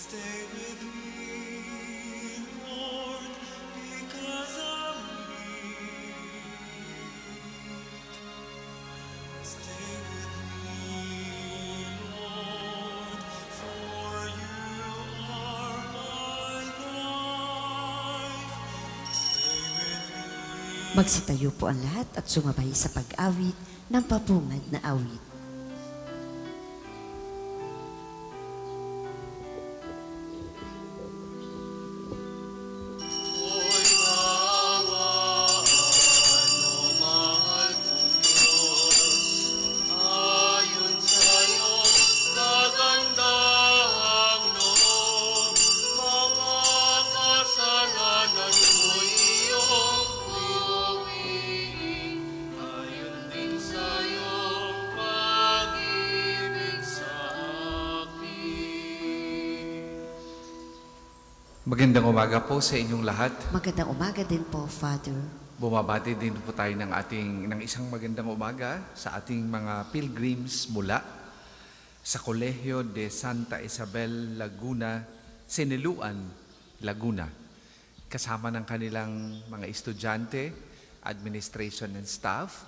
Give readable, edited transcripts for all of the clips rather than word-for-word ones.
Stay with me, Lord, because I'm weak. Stay with me, Lord, for you are my life. Stay with me. Magsitayo po ang lahat at sumabay sa pag-awit ng papungad na awit. Hoy bawaan o mahal kong Diyos, ayon sa'yo gagandahang loob, mga kasalanan mo iyong liwawin, ayon din sa'yo pag-ibig sa akin. Magandang umaga po sa inyong lahat. Magandang umaga din po, Father. Bumabati din po tayo ng isang magandang umaga sa ating mga pilgrims mula sa Kolehiyo de Santa Isabel, Laguna, Siniluan, Laguna. Kasama ng kanilang mga estudyante, administration and staff,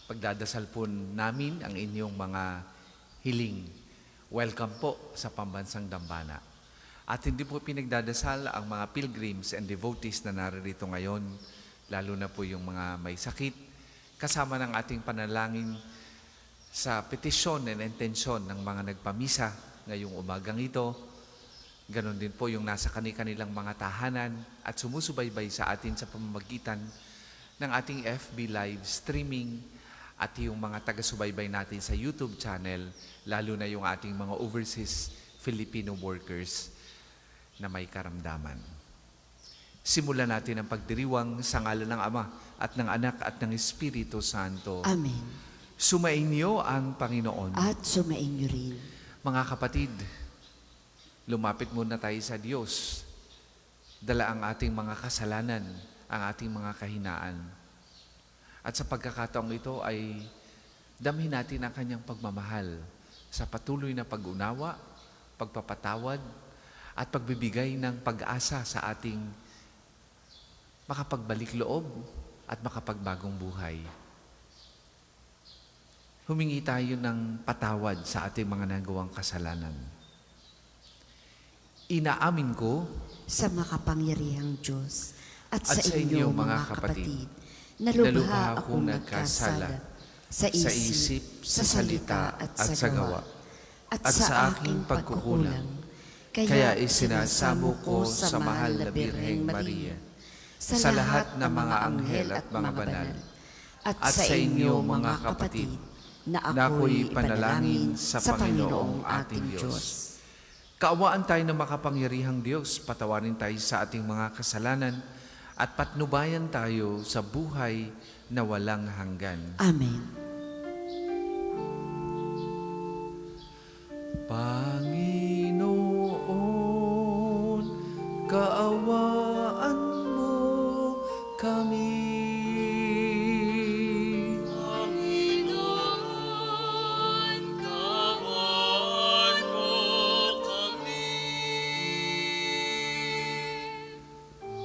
pagdadasal po namin ang inyong mga hiling. Welcome po sa Pambansang Dambana. At hindi po pinagdadasal ang mga pilgrims and devotees na naririto ngayon, lalo na po yung mga may sakit, kasama ng ating panalangin sa petisyon and intensyon ng mga nagpamisa ngayong umagang ito. Ganon din po yung nasa kanilang mga tahanan at sumusubaybay sa atin sa pamamagitan ng ating FB live streaming at yung mga taga-subaybay natin sa YouTube channel, lalo na yung ating mga overseas Filipino workers na may karamdaman. Simulan natin ang pagdiriwang sa ngalan ng Ama at ng Anak at ng Espiritu Santo. Amen. Sumainyo ang Panginoon. At sumainyo rin. Mga kapatid, lumapit muna tayo sa Diyos. Dala ang ating mga kasalanan, ang ating mga kahinaan. At sa pagkakataong ito ay damhin natin ang kanyang pagmamahal sa patuloy na pag-unawa, pagpapatawad, at pagbibigay ng pag-asa sa ating makapagbalik loob at makapagbagong buhay. Humingi tayo ng patawad sa ating mga nagawang kasalanan. Inaamin ko Sa makapangyarihang Diyos at sa At inyo mga kapatid, na lubha akong nagkasala sa isip, sa salita at sa gawa, at sa aking pagkukulang. Kaya isinasamo ko sa mahal na Birheng Maria, sa lahat ng mga anghel at mga banal, at sa inyo mga kapatid, na ako'y ipanalangin sa Panginoong ating Diyos. Kaawaan tayo ng makapangyarihang Diyos, patawarin tayo sa ating mga kasalanan, at patnubayan tayo sa buhay na walang hanggan. Amen. Panginoon, kaawaan mo kami. Panginoon, kaawaan mo kami.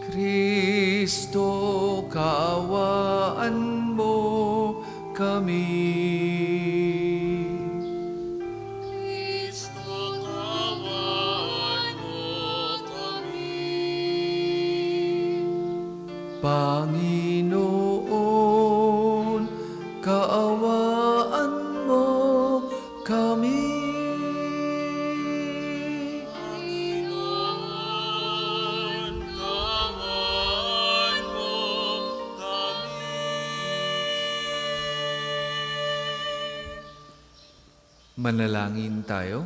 Kristo, kaawaan mo kami. Kristo, kaawaan mo kami. Panginoon, kaawaan mo kami. Panginoon, kaawaan mo kami. Manalangin tayo.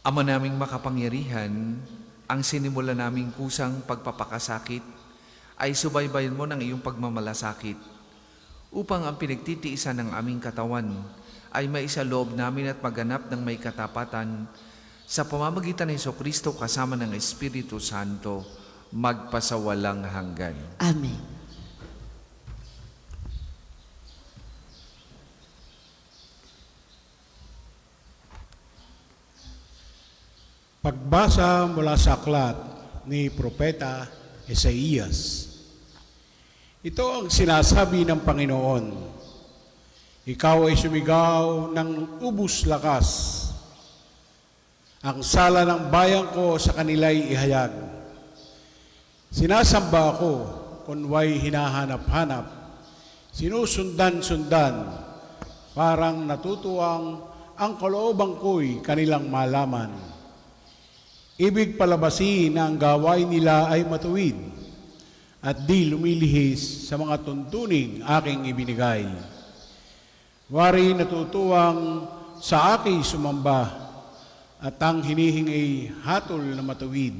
Ama naming makapangyarihan, ang sinimula naming kusang pagpapakasakit ay subaybayan mo ng iyong pagmamalasakit upang ang pinagtitiisan ng aming katawan ay maisaloob namin at maganap ng may katapatan sa pamamagitan ng Jesucristo kasama ng Espiritu Santo magpasawalang hanggan. Amen. Pagbasa mula sa aklat ni Propeta Isaías. Ito ang sinasabi ng Panginoon. Ikaw ay sumigaw ng ubus lakas. Ang sala ng bayan ko sa kanila'y ihayag. Sinasamba ako kunway hinahanap-hanap. Sinusundan-sundan. Parang natutuwang ang kalooban ko'y kanilang malaman. Ibig palabasin na ang gawain nila ay matuwid at di lumilihis sa mga tuntuning aking ibinigay. Wari natutuwang sa aking sumamba at ang hinihingi hatol na matuwid.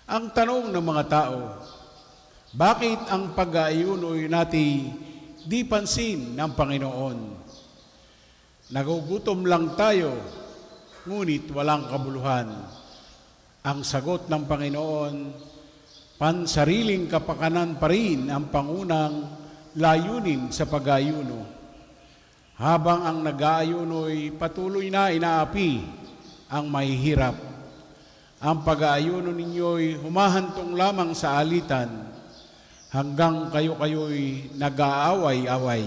Ang tanong ng mga tao, bakit ang pag-aayunoy natin di pansin ng Panginoon? Nagugutom lang tayo, ngunit walang kabuluhan. Ang sagot ng Panginoon, pansariling kapakanan pa rin ang pangunang layunin sa pag-aayuno. Habang ang nag-aayuno'y patuloy na inaapi ang mahihirap. Ang pag-aayuno ninyo'y humahantong lamang sa alitan hanggang kayo-kayo'y nag-aaway-away.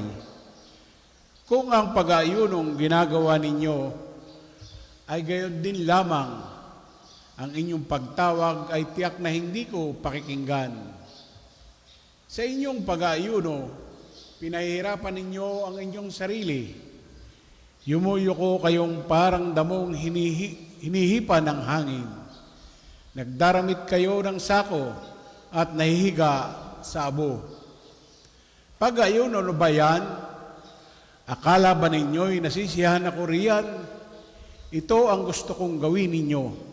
Kung ang pag-aayunong ginagawa ninyo ay gayon din lamang, ang inyong pagtawag ay tiyak na hindi ko pakikinggan. Sa inyong pag-aayuno, pinahihirapan ninyo ang inyong sarili. Yumuyuko kayong parang damong hinihipa ng hangin. Nagdaramit kayo ng sako at nahihiga sa abo. Pag-aayuno ano ba yan? Akala ba ninyo'y nasisiyahan ako riyan? Ito ang gusto kong gawin ninyo.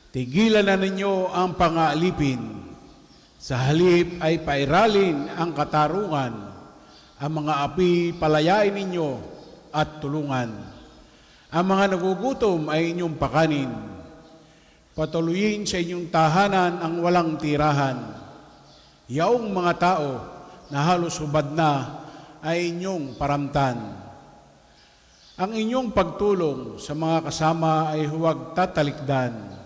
Tigilan na ninyo ang pangaalipin. Sa halip ay pairalin ang katarungan. Ang mga api palayain ninyo at tulungan. Ang mga nagugutom ay inyong pakanin. Patuloyin sa inyong tahanan ang walang tirahan. Yaong mga tao na halos hubad na ay inyong paramtan. Ang inyong pagtulong sa mga kasama ay huwag tatalikdan.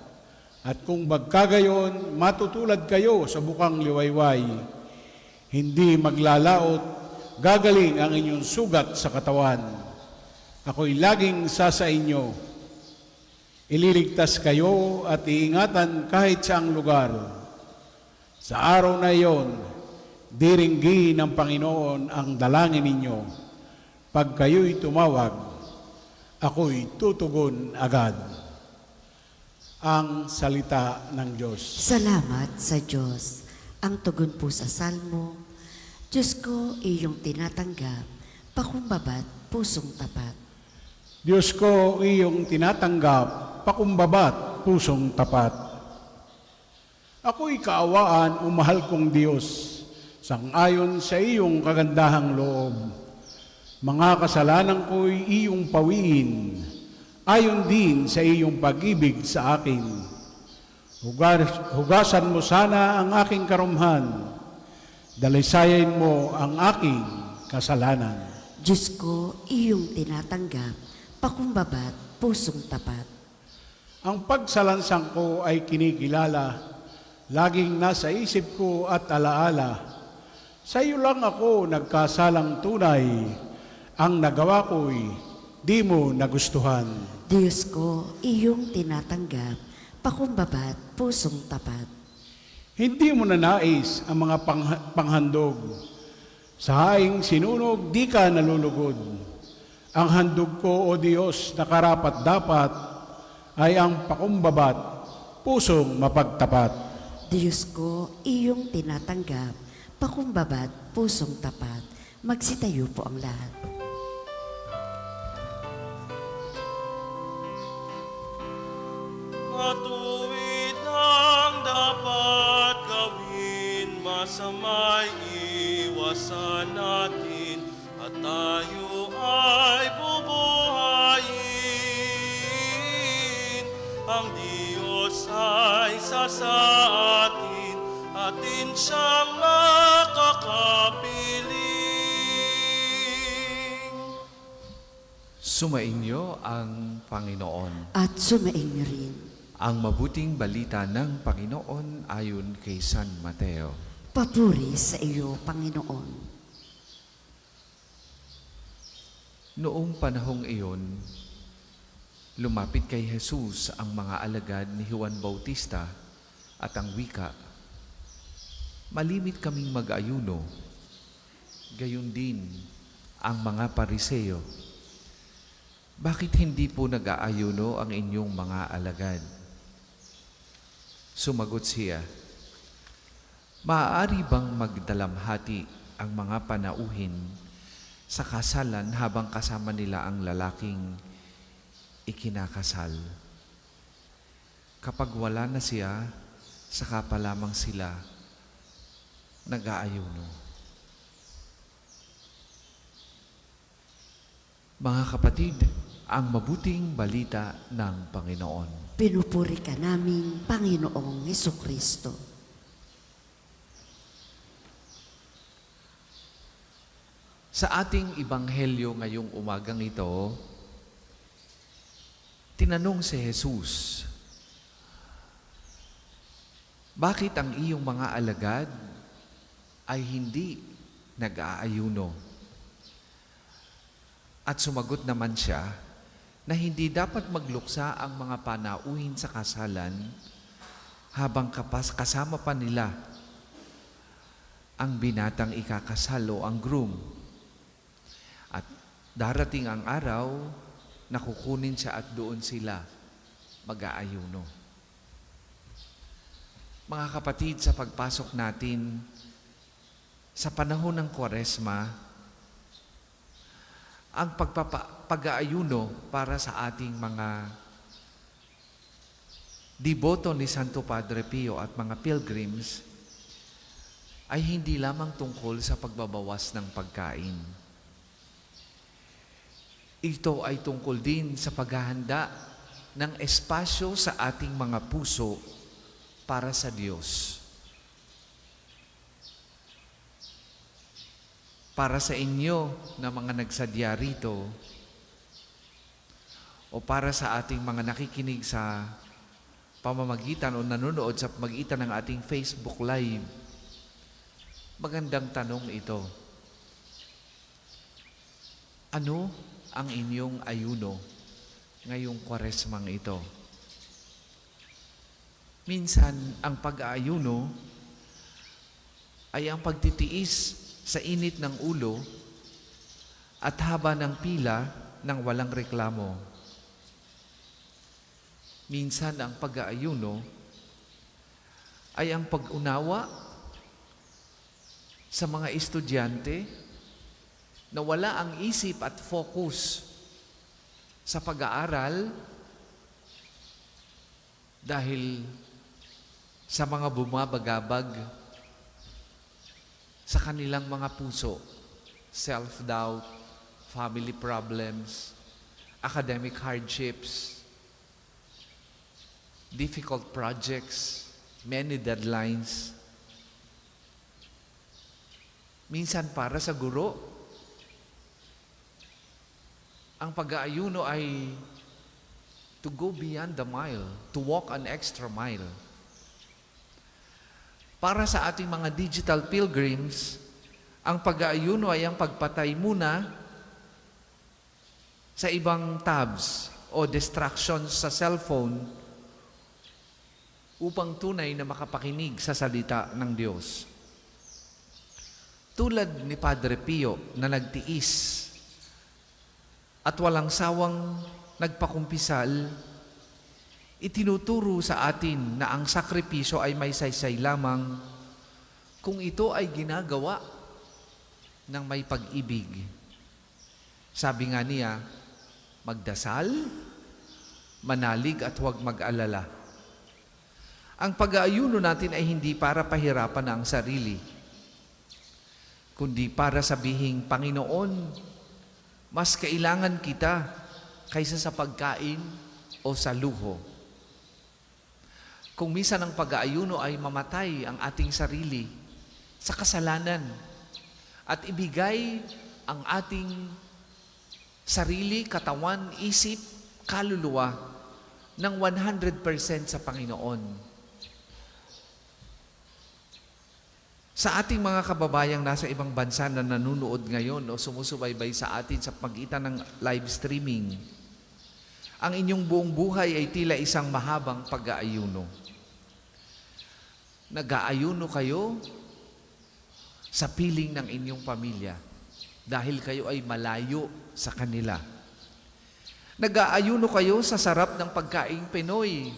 At kung magkagayon, matutulad kayo sa bukang liwayway. Hindi maglalaot, gagaling ang inyong sugat sa katawan. Ako'y laging sa inyo. Ililigtas kayo at iingatan kahit saang lugar. Sa araw na iyon, diringgi ng Panginoon ang dalangin ninyo. Pag kayo'y tumawag, ako'y tutugon agad. Ang salita ng Diyos. Salamat sa Diyos. Ang tugon po sa Salmo, Diyos ko, iyong tinatanggap, pakumbabat, pusong tapat. Diyos ko, iyong tinatanggap, pakumbabat, pusong tapat. Ako'y kaawaan o mahal kong Diyos, sangayon sa iyong kagandahang loob. Mga kasalanan ko'y iyong pawiin, ayon din sa iyong pag-ibig sa akin. Hugasan mo sana ang aking karumhan. Dalisayin mo ang aking kasalanan. Diyos ko, iyong tinatanggap, pakumbabat, pusong tapat. Ang pagsalansang ko ay kinikilala, laging nasa isip ko at alaala. Sa iyo lang ako nagkasalang tunay, ang nagawa ko'y di mo nagustuhan. Diyos ko, iyong tinatanggap, pakumbabat, pusong tapat. Hindi mo na nais ang mga panghandog. Sa haing sinunog, di ka nalulugod. Ang handog ko, O Diyos, na karapat-dapat, ay ang pakumbabat, pusong mapagtapat. Diyos ko, iyong tinatanggap, pakumbabat, pusong tapat. Magsitayo po ang lahat. Matuwid ang dapat gawin, masama'y iwasan natin, at tayo ay bubuhayin. Ang Diyos ay isa sa atin, atin siyang makakapiling. Sumainyo ang Panginoon. At sumainyo rin. Ang mabuting balita ng Panginoon ayon kay San Mateo. Papuri sa iyo, Panginoon. Noong panahong iyon, lumapit kay Jesus ang mga alagad ni Juan Bautista at ang wika, "Malimit kaming mag-ayuno, gayon din ang mga Pariseo. Bakit hindi po nag-aayuno ang inyong mga alagad?" Sumagot siya, "Maaari bang magdalamhati ang mga panauhin sa kasalan habang kasama nila ang lalaking ikinakasal? Kapag wala na siya, saka pa lamang sila nag-aayuno." Mga kapatid, ang mabuting balita ng Panginoon. Pinupuri ka namin, Panginoong Hesukristo. Sa ating ibanghelyo ngayong umagang ito, tinanong si Jesus, "Bakit ang iyong mga alagad ay hindi nag-aayuno?" At sumagot naman siya na hindi dapat magluksa ang mga panauhin sa kasalan habang kasama pa nila ang binatang ikakasal o ang groom. At darating ang araw na kukunin siya at doon sila mag-aayuno. Mga kapatid, sa pagpasok natin sa panahon ng Kwaresma, ang pag-aayuno para sa ating mga deboto ni Santo Padre Pio at mga pilgrims ay hindi lamang tungkol sa pagbabawas ng pagkain. Ito ay tungkol din sa paghahanda ng espasyo sa ating mga puso para sa Diyos. Para sa inyo na mga nagsadya rito, o para sa ating mga nakikinig sa pamamagitan o nanonood sa pamamagitan ng ating Facebook Live, magandang tanong ito. Ano ang inyong ayuno ngayong Kwaresmang ito? Minsan, ang pag-aayuno ay ang pagtitiis sa init ng ulo at haba ng pila ng walang reklamo. Minsan ang pag-aayuno ay ang pag-unawa sa mga estudyante na wala ang isip at focus sa pag-aaral dahil sa mga bumabagabag sa kanilang mga puso, self-doubt, family problems, academic hardships, difficult projects, many deadlines. Minsan para sa guro, ang pag-aayuno ay to go beyond the mile, to walk an extra mile. Para sa ating mga digital pilgrims, ang pag-aayuno ay ang pagpatay muna sa ibang tabs o distractions sa cellphone upang tunay na makapakinig sa salita ng Diyos. Tulad ni Padre Pio na nagtiis at walang sawang nagpakumpisal, itinuturo sa atin na ang sakripisyo ay may saysay lamang kung ito ay ginagawa ng may pag-ibig. Sabi nga niya, magdasal, manalig at huwag mag-alala. Ang pag-aayuno natin ay hindi para pahirapan ang sarili, kundi para sabihing, Panginoon, mas kailangan kita kaysa sa pagkain o sa luho. Kung minsan ang pag-aayuno ay mamatay ang ating sarili sa kasalanan at ibigay ang ating sarili, katawan, isip, kaluluwa ng 100% sa Panginoon. Sa ating mga kababayang nasa ibang bansa na nanunood ngayon o sumusubaybay sa atin sa pagitan ng live streaming, ang inyong buong buhay ay tila isang mahabang pag-aayuno. Nag-aayuno kayo sa piling ng inyong pamilya dahil kayo ay malayo sa kanila. Nag-aayuno kayo sa sarap ng pagkaing Pinoy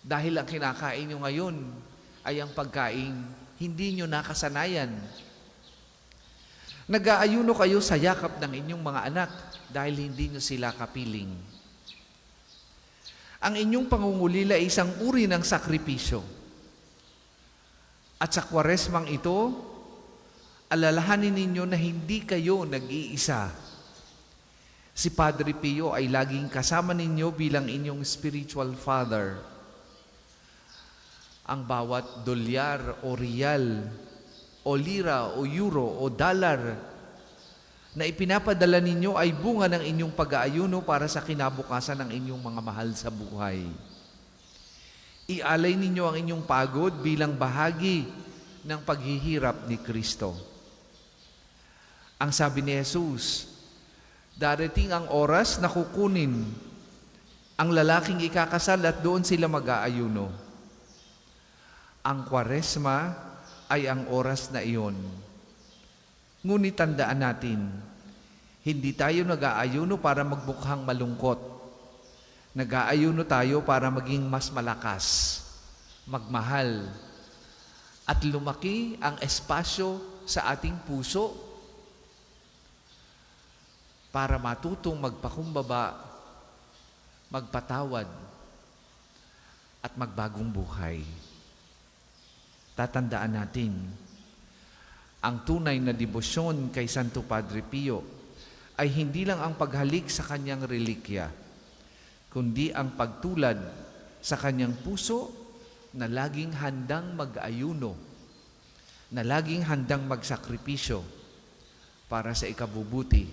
dahil ang kinakain nyo ngayon ay ang pagkaing hindi nyo nakasanayan. Nag-aayuno kayo sa yakap ng inyong mga anak dahil hindi nyo sila kapiling. Ang inyong pangungulila ay isang uri ng sakripisyo. At sa Kwaresmang ito, alalahanin ninyo na hindi kayo nag-iisa. Si Padre Pio ay laging kasama ninyo bilang inyong spiritual father. Ang bawat dolyar o riyal, o lira o euro o dollar na ipinapadala ninyo ay bunga ng inyong pag-aayuno para sa kinabukasan ng inyong mga mahal sa buhay. Ialay ninyo ang inyong pagod bilang bahagi ng paghihirap ni Kristo. Ang sabi ni Jesus, darating ang oras na kukunin ang lalaking ikakasal at doon sila mag-aayuno. Ang Kwaresma ay ang oras na iyon. Ngunit tandaan natin, hindi tayo nag-aayuno para magmukhang malungkot. Nag-aayuno tayo para maging mas malakas, magmahal, at lumaki ang espasyo sa ating puso para matutong magpakumbaba, magpatawad, at magbagong buhay. Tatandaan natin, ang tunay na debosyon kay Santo Padre Pio ay hindi lang ang paghalik sa kanyang relikya, kundi ang pagtulad sa kanyang puso na laging handang mag-ayuno, na laging handang magsakripisyo para sa ikabubuti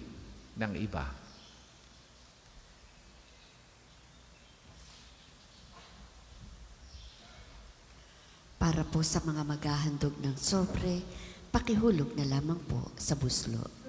ng iba. Para po sa mga maghahandog ng sobre, pakihulog na lamang po sa buslo.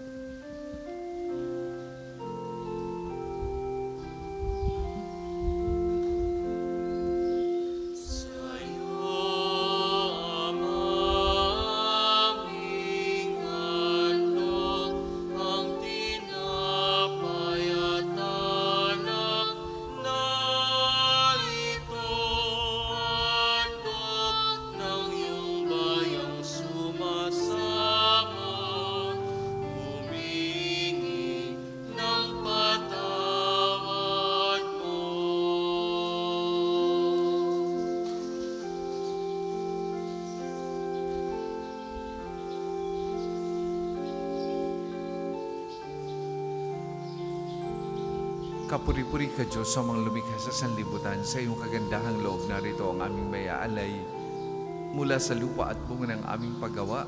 Kapuri-puri ka, Diyos, sa mga lumikha sa sanlibutan. Sa iyong kagandahang loob, narito ang aming mayaalay. Mula sa lupa at bunga ng aming paggawa,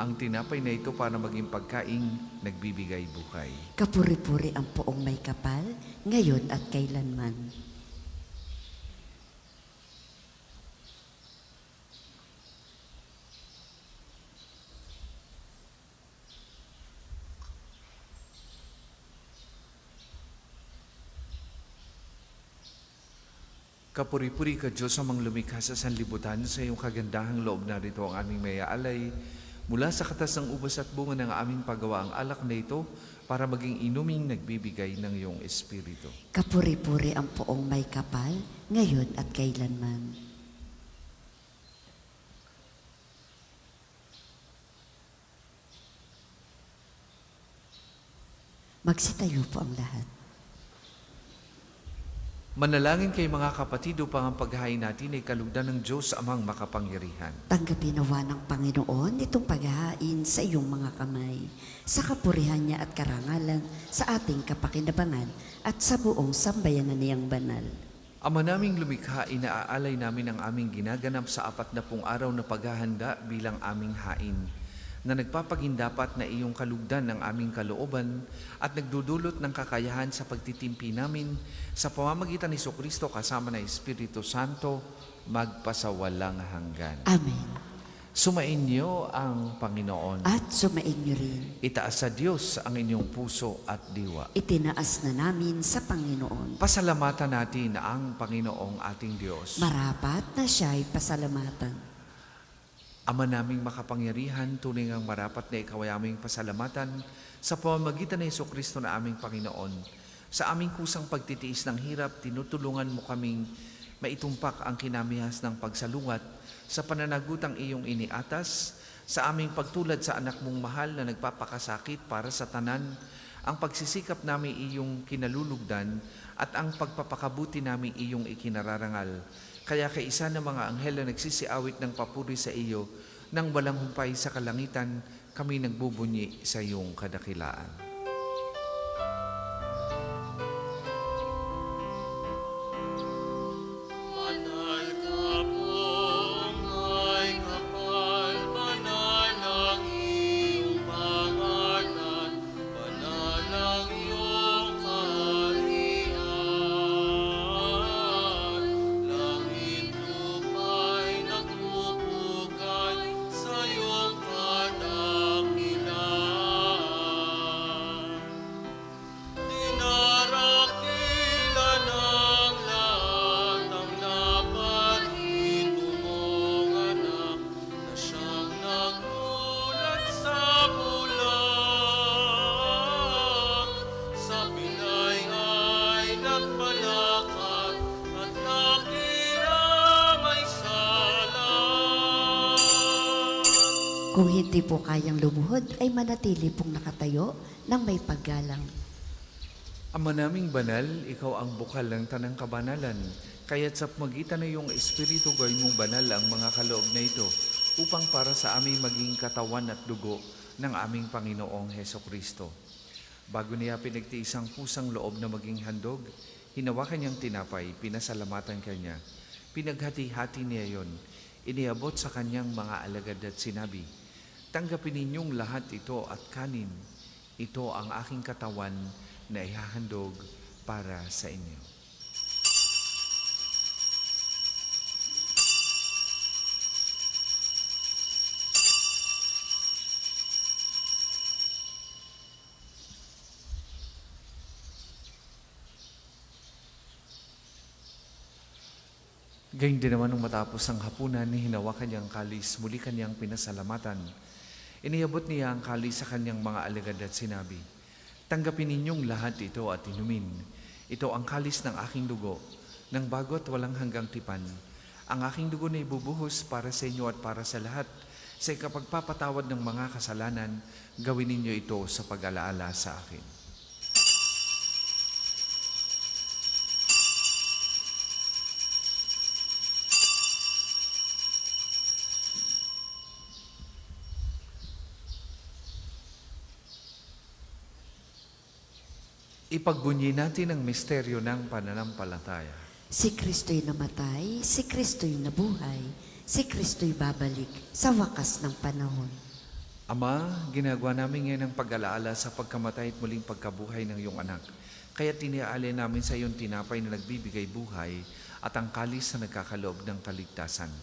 ang tinapay na ito para maging pagkaing nagbibigay buhay. Kapuri-puri ang poong may kapal, ngayon at kailanman. Kapuri-puri ka, Diyos, sa mga lumikha sa sanlibutan. Sa iyong kagandahang loob, narito ang aming mayaalay. Mula sa katas ng ubas at bunga ng aming paggawa, ang alak na ito para maging inuming nagbibigay ng iyong Espiritu. Kapuri-puri ang poong may kapal, ngayon at kailanman. Magsitayo po ang lahat. Manalangin kay mga kapatid upang ang paghahain natin ay kalugdan ng Diyos amang makapangyarihan. Tanggapin nawa ng Panginoon itong paghahain sa iyong mga kamay, sa kapurihan niya at karangalan, sa ating kapakinabangan at sa buong sambayanan niyang banal. Ama naming lumikha, inaalay namin ang aming ginaganap sa 40 araw na paghahanda bilang aming hain, na nagpapagindapat na iyong kalugdan ng aming kalooban at nagdudulot ng kakayahan sa pagtitimpi namin sa pamamagitan ni Jesucristo kasama ng Espiritu Santo, magpasawalang hanggan. Amen. Sumainyo ang Panginoon. At sumainyo rin. Itaas sa Diyos ang inyong puso at diwa. Itinaas na namin sa Panginoon. Pasalamatan natin ang Panginoong ating Diyos. Marapat na siya'y pasalamatan. Ama naming makapangyarihan, tunay ngang marapat na ikaw ay aming pasalamatan sa pamamagitan ng Jesucristo na aming Panginoon. Sa aming kusang pagtitiis ng hirap, tinutulungan mo kaming maitumpak ang kinamihas ng pagsalungat sa pananagutang iyong iniatas, sa aming pagtulad sa anak mong mahal na nagpapakasakit para sa tanan, ang pagsisikap namin iyong kinalulugdan at ang pagpapakabuti namin iyong ikinararangal. Kaya kaisa ng mga anghel na nagsisiawit ng papuri sa iyo, nang walang humpay sa kalangitan, kami nagbubunyi sa iyong kadakilaan. Banal ka po, may kapal, banal ang iyong pangalan, banal ang iyong kaharian. Langit lupa'y nagpupugay sa iyong kadakilaan. Dinarakilan ng lahat ang naparito mong anak na siyang nagmulat sa bulan. Sa pilay ay nagpalakad at nakiramay salat. Kung hindi po kayang lumuhod, ay manatili pong nakatayo ng may paggalang. Ama naming banal, ikaw ang bukal ng tanang kabanalan. Kaya't sa magitan na iyong Espiritu, gawin mong banal ang mga kaloob na ito upang para sa aming maging katawan at dugo ng aming Panginoong Hesukristo. Bago niya pinagtiis ang pusang loob na maging handog, hinawakan niyang tinapay, pinasalamatan kanya. Pinaghati-hati niya yon, iniabot sa kanyang mga alagad at sinabi, "Tanggapin ninyong lahat ito at kanin. Ito ang aking katawan na ihahandog para sa inyo." Gayun din naman nung matapos ang hapunan, hinawakan niyang kalis, muli kanyang pinasalamatan. Iniabot niya ang kalis sa kanyang mga alagad at sinabi, "Tanggapin ninyong lahat ito at inumin. Ito ang kalis ng aking dugo, ng bago at walang hanggang tipan. Ang aking dugo na ibubuhos para sa inyo at para sa lahat. Sa ikapagpapatawad ng mga kasalanan, gawin ninyo ito sa pag-alaala sa akin." Ipagbunyi natin ang misteryo ng pananampalataya. Si Kristo'y namatay, si Kristo'y nabuhay, si Kristo'y babalik sa wakas ng panahon. Ama, ginagawa namin ngayon ang pag-alaala sa pagkamatay at muling pagkabuhay ng iyong anak. Kaya tiniaalay namin sa iyong tinapay na nagbibigay buhay at ang kalis na nagkakaloob ng kaligtasan.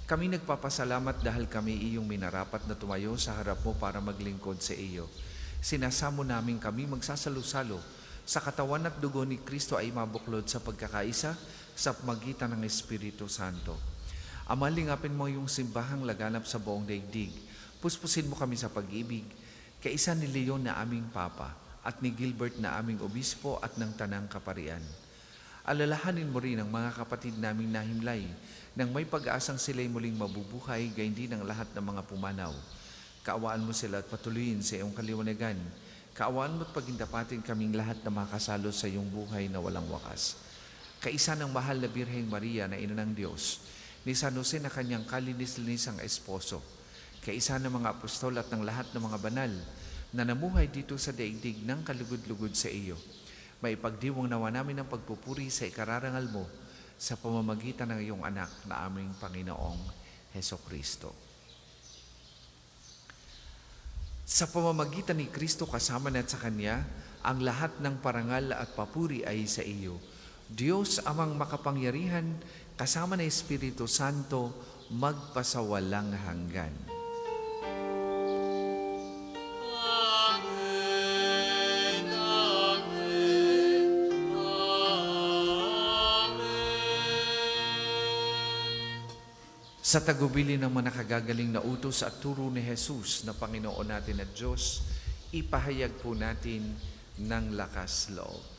Kami nagpapasalamat dahil kami iyong minarapat na tumayo sa harap mo para maglingkod sa iyo. Sinasamo namin kami magsasalo-salo sa katawan at dugo ni Kristo ay mabuklod sa pagkakaisa sa magitan ng Espiritu Santo. Ama, lingapin mo yung simbahang laganap sa buong daigdig. Puspusin mo kami sa pag-ibig, kaisa ni Leon na aming Papa at ni Gilbert na aming Obispo at ng Tanang Kaparian. Alalahanin mo rin ang mga kapatid naming nahimlay nang may pag-aasang sila'y muling mabubuhay, gayon din ang lahat ng mga pumanaw. Kaawaan mo sila at patuloyin sa iyong kaliwanagan. Kaawaan mo at pagindapatin kaming lahat na makasalo sa iyong buhay na walang wakas. Kaisa ng mahal na Birheng Maria na ina ng Diyos, ni San Jose na kanyang kalinis-linisang esposo, kaisa ng mga apostol at ng lahat ng mga banal na namuhay dito sa daigdig ng kalugod-lugod sa iyo. Maipagdiwang nawa namin ang pagpupuri sa ikararangal mo sa pamamagitan ng iyong anak na aming Panginoong Heso Kristo. Sa pamamagitan ni Kristo kasama na at sa Kanya, ang lahat ng parangal at papuri ay sa iyo. Diyos amang makapangyarihan, kasama ng Espiritu Santo, magpasawalang hanggan. Amen. Amen. Amen. Sa tagubili ng mga nakagagaling na utos at turo ni Jesus na Panginoon natin at Diyos, ipahayag po natin ng lakas loob.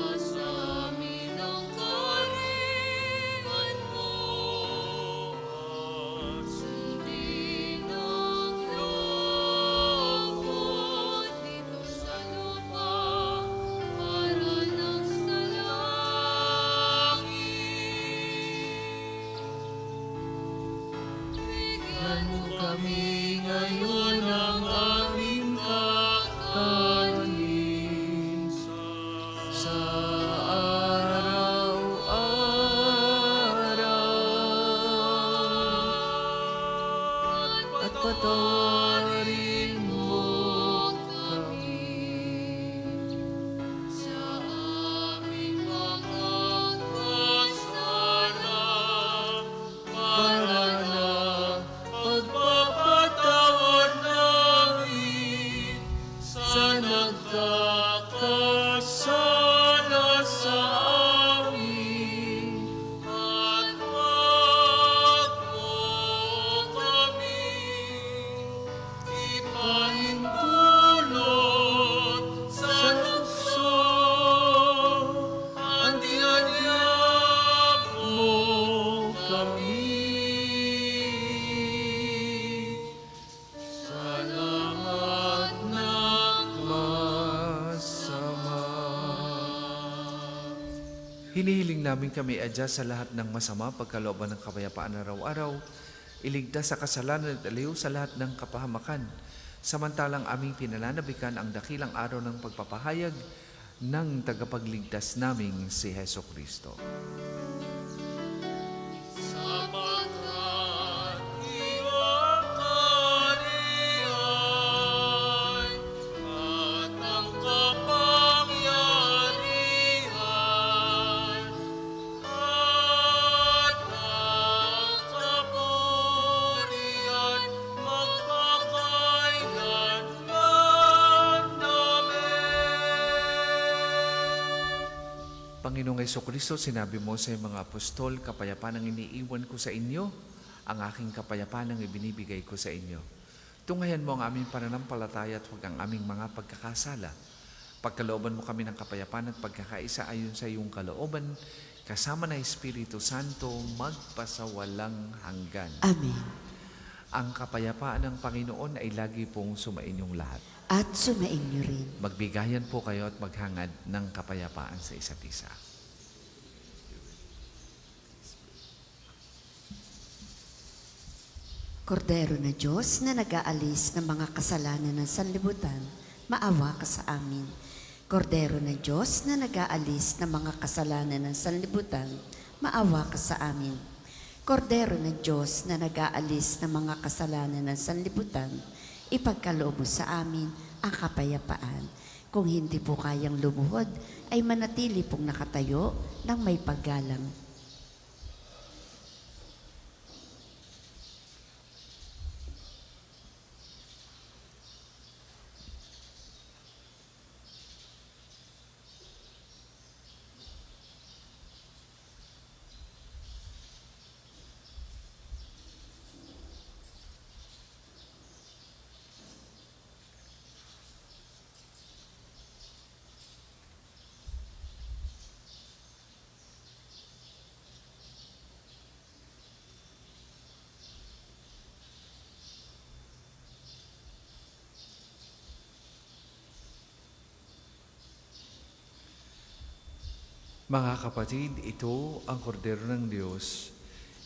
Mapasamin ang karingan mo at sundin ang loob mo dito sa lupa para nang sa langit. Bigyan mo kami ngayon ng aming kakanin sa araw-araw at patawarin mo kami sa aming mga kasalanan para na pagpapatawad namin sa nagkakasala sa amin at wag mo kami ipahintulot sa lukso at dinadiyab mo kami sa lahat ng masama. Hinihiling namin kami adya sa lahat ng masama, pagkalooban ng kapayapaan araw-araw, iligtas sa kasalanan at aliw sa lahat ng kapahamakan, samantalang aming pinananabikan ang dakilang araw ng pagpapahayag ng tagapagligtas naming si Heso Kristo. Sapagkat iyong kaharian at ang kapangyarihan at ang kapurihan magpakailanman. Amen. Panginoong Jesucristo, sinabi mo sa iyong mga apostol, kapayapaan ang iniiwan ko sa inyo, ang aking kapayapaan ang ibinibigay ko sa inyo. Tunghayan mo ang aming pananampalataya at huwag ang aming mga pagkakasala. Pagkalooban mo kami ng kapayapaan at pagkakaisa ayon sa iyong kalooban, kasama na Espiritu Santo, magpasawalang hanggan. Amen. Ang kapayapaan ng Panginoon ay lagi pong sumainyong lahat. At sumain niyo rin. Magbigayan po kayo at maghangad ng kapayapaan sa isa't isa. Kordero na Diyos na nag-aalis ng mga kasalanan ng sanlibutan, maawa ka sa amin. Kordero na Diyos na nag-aalis ng mga kasalanan ng sanlibutan, maawa ka sa amin. Kordero na Diyos na nag-aalis ng mga kasalanan ng sanlibutan, ipagkaloob mo sa amin ang kapayapaan. Kung hindi po kayang lumuhod, ay manatili pong nakatayo ng may paggalang. Mga kapatid, ito ang kordero ng Diyos.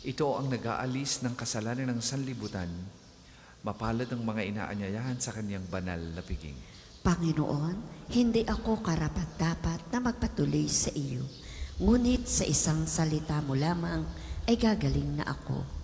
Ito ang nag-aalis ng kasalanan ng sanlibutan. Mapalad ang mga inaanyayahan sa kanyang banal na piging. Panginoon, hindi ako karapat-dapat na magpatuloy sa iyo. Ngunit sa isang salita mo lamang ay gagaling na ako.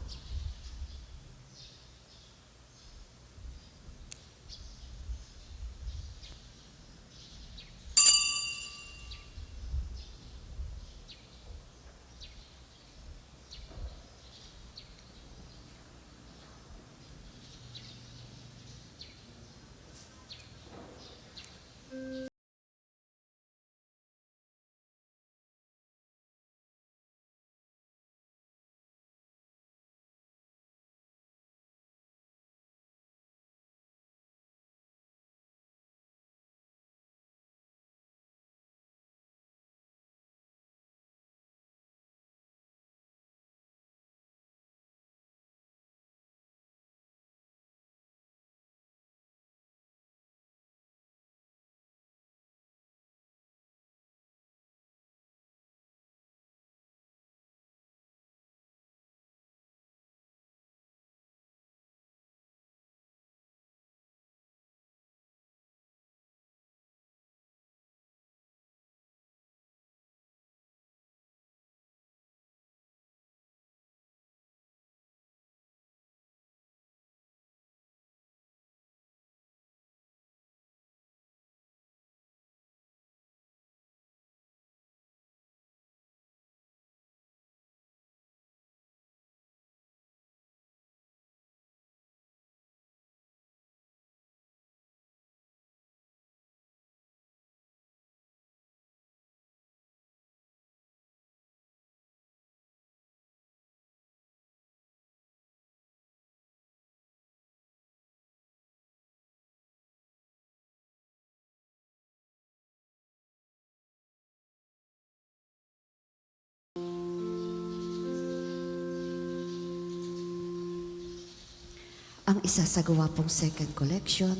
Ang isa sa gawapong second collection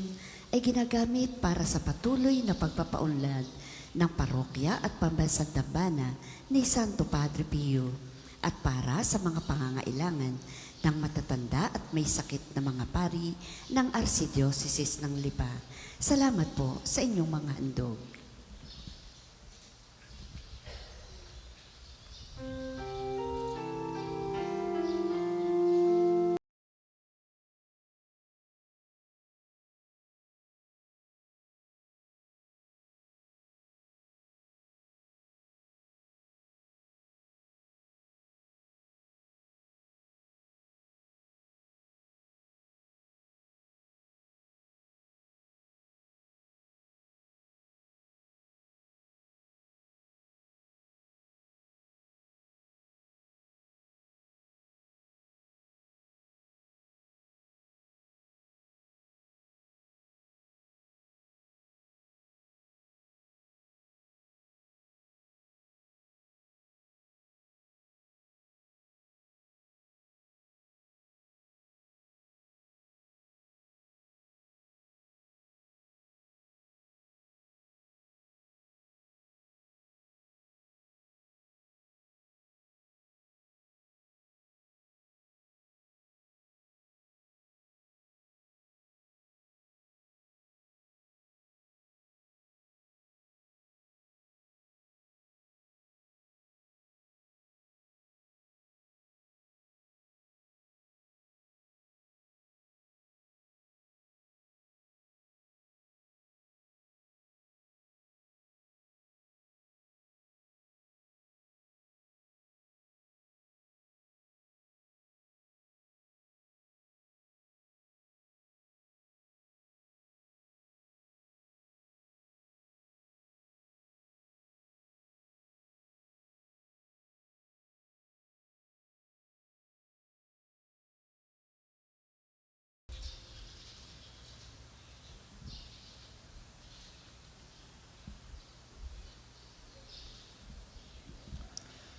ay ginagamit para sa patuloy na pagpapaunlad ng parokya at pambansang dambana ni Santo Padre Pio at para sa mga pangangailangan ng matatanda at may sakit na mga pari ng Archdiocese ng Lipa. Salamat po sa inyong mga handog.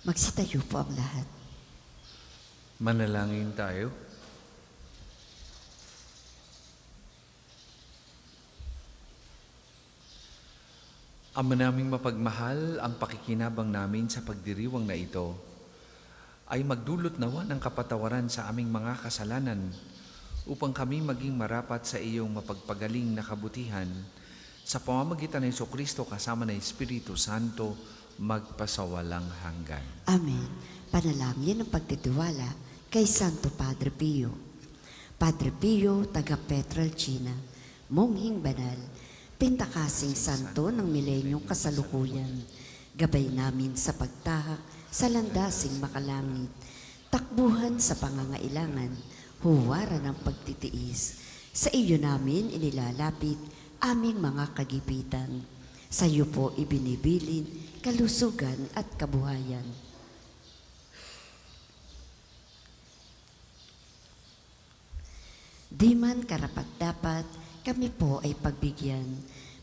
Magsitayo po ang lahat. Manalangin tayo. Ama naming mapagmahal, ang pakikinabang namin sa pagdiriwang na ito ay magdulot nawa ng kapatawaran sa aming mga kasalanan upang kami maging marapat sa iyong mapagpagaling na kabutihan sa pamamagitan ng Jesucristo kasama ng Espiritu Santo magpasawalang hanggan. Amen. Panalangin ng pagtitiwala kay Santo Padre Pio. Padre Pio, taga Petralcina, monghing banal, pintakasing santo ng milenyong kasalukuyan, gabay namin sa pagtahak sa landasing makalangit, takbuhan sa pangangailangan, huwaran ng pagtitiis. Sa iyo namin inilalapit aming mga kagipitan. Sa iyo po ibinibilin kalusugan at kabuhayan. Di man karapat-dapat, kami po ay pagbigyan,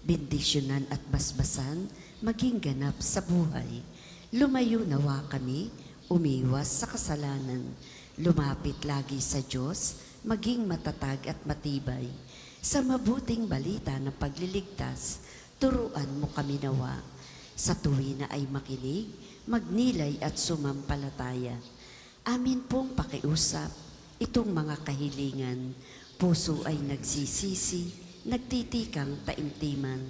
bendisyonan at basbasan, maging ganap sa buhay. Lumayo nawa kami, umiwas sa kasalanan, lumapit lagi sa Diyos, maging matatag at matibay. Sa mabuting balita ng pagliligtas, turuan mo kami nawa. Sa tuwi na ay makinig, magnilay at sumampalataya. Amin pong pakiusap, itong mga kahilingan, puso ay nagsisisi, nagtitikang taimtiman,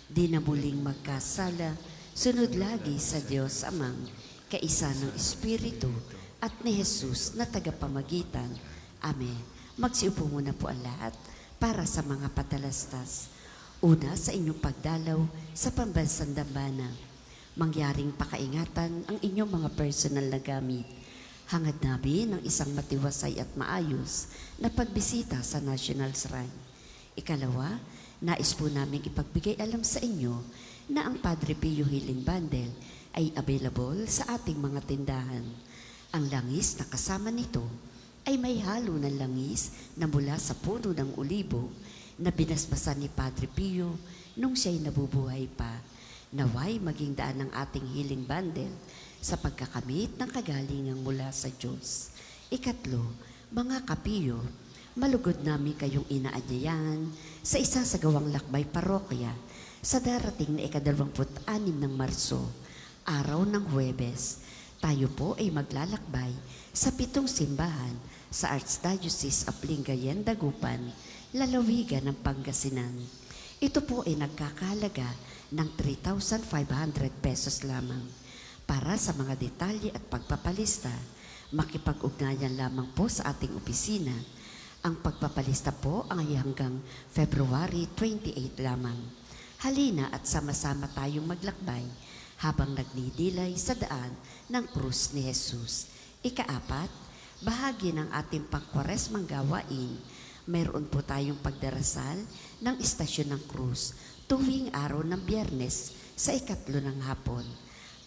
di na muling magkasala, sunod lagi sa Diyos Amang, kaisa ng Espiritu at ni Jesus na tagapamagitan. Amen. Magsiupo muna po ang lahat para sa mga patalastas. Una, sa inyong pagdalaw sa pambansang dambana, mangyaring pakaingatan ang inyong mga personal na gamit. Hangad namin ng isang matiwasay at maayos na pagbisita sa National Shrine. Ikalawa, nais po namin ipagbigay alam sa inyo na ang Padre Pio Healing Bundle ay available sa ating mga tindahan. Ang langis na kasama nito ay may halo ng langis na mula sa puno ng olibo na binasbasan ni Padre Pio nung siya'y nabubuhay pa. Naway maging daan ng ating healing bundle sa pagkakamit ng kagalingang mula sa Diyos. Ikatlo, mga kapiyo, malugod namin kayong inaanyayahan sa isa sa gawang lakbay parokya sa darating na ika-26 ng Marso, araw ng Huwebes. Tayo po ay maglalakbay sa 7 simbahan sa Archdiocese of Lingayen, Dagupan, lalawigan ng Pangasinan. Ito po ay nagkakahalaga ng 3,500 pesos lamang. Para sa mga detalye at pagpapalista, makipag-ugnayan lamang po sa ating opisina. Ang pagpapalista po ay hanggang February 28 lamang. Halina at sama-sama tayong maglakbay habang nagdidilay sa daan ng krus ni Jesus. Ikaapat, bahagi ng ating pangkwaresmang gawain, mayroon po tayong pagdarasal ng istasyon ng krus tuwing araw ng Biyernes sa 3 ng hapon.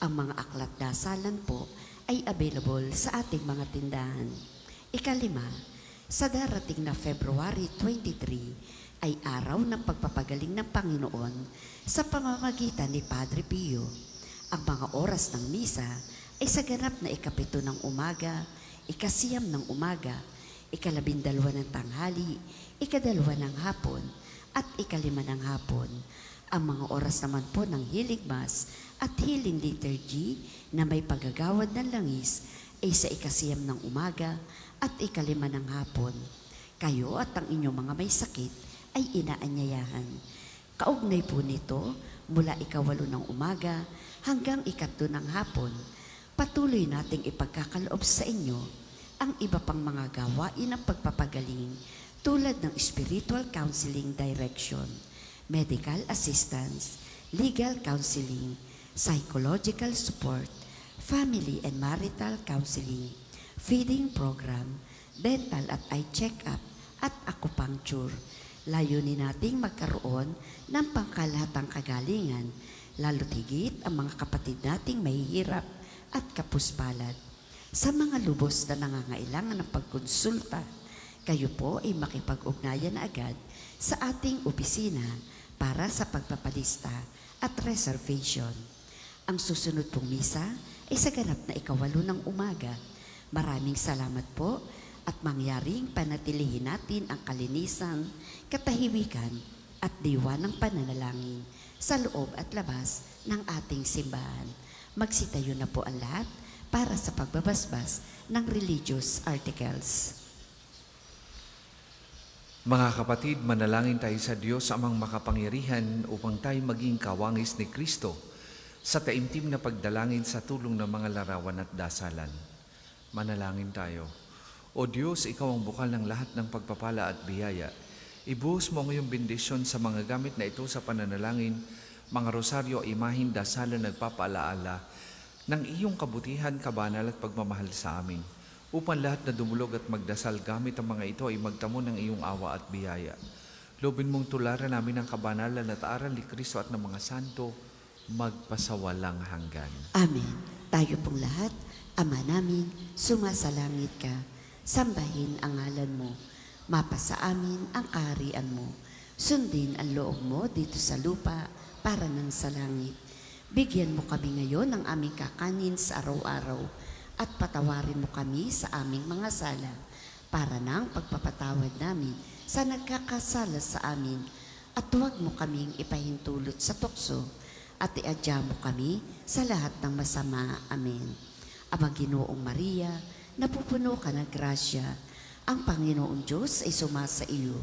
Ang mga aklat dasalan po ay available sa ating mga tindahan. Ikalima, sa darating na February 23 ay araw ng pagpapagaling ng Panginoon sa pamamagitan ni Padre Pio. Ang mga oras ng misa ay sa ganap na 7 ng umaga, 9 ng umaga, 12 ng tanghali, 2 ng hapon, at 5 ng hapon. Ang mga oras naman po ng Healing Mass at Healing Liturgy na may paggagawad ng langis ay sa 9 ng umaga at 5 ng hapon. Kayo at ang inyong mga may sakit ay inaanyayahan. Kaugnay po nito, mula 8 ng umaga hanggang 1 ng hapon, patuloy nating ipagkakaloob sa inyo ang iba pang mga gawain ng pagpapagaling tulad ng spiritual counseling direction, medical assistance, legal counseling, psychological support, family and marital counseling, feeding program, dental at eye check-up, at acupuncture. Layunin nating magkaroon ng pangkalahatang kagalingan, lalo't higit ang mga kapatid nating mahihirap at kapuspalad. Sa mga lubos na nangangailangan ng pagkonsulta, kayo po ay makipag-ugnayan na agad sa ating opisina para sa pagpapalista at reservation. Ang susunod pong misa ay sa ganap na 8 ng umaga. Maraming salamat po at mangyaring panatilihin natin ang kalinisan, katahimikan at diwa ng pananalangin sa loob at labas ng ating simbahan. Magsitayo na po ang lahat para sa pagbabasbas ng religious articles. Mga kapatid, manalangin tayo sa Diyos amang makapangyarihan upang tayo maging kawangis ni Kristo sa taimtim na pagdalangin sa tulong ng mga larawan at dasalan. Manalangin tayo. O Diyos, Ikaw ang bukal ng lahat ng pagpapala at biyaya. Ibuhos mo ang iyong bendisyon sa mga gamit na ito sa pananalangin, mga rosaryo, imahin, dasalan, nagpapaalaala ng iyong kabutihan, kabanal at pagmamahal sa amin. Upang lahat na dumulog at magdasal gamit ang mga ito ay magtamo ng iyong awa at biyaya. Lobin mong tularan namin ang kabanalan at aral ni Kristo at ng mga santo, magpasawalang hanggan. Amen. Tayo pong lahat, Ama namin, sumasalangit ka, sambahin ang ngalan mo, mapasa amin ang kaharian mo, sundin ang loob mo dito sa lupa para nang sa langit. Bigyan mo kami ngayon ng aming kakanin sa araw-araw at patawarin mo kami sa aming mga sala para nang pagpapatawad namin sa nagkakasala sa amin at huwag mo kaming ipahintulot sa tukso at iadya mo kami sa lahat ng masama. Amen. Amang Ginoong Maria, napupuno ka ng grasya, ang Panginoong Diyos ay sumasa iyo.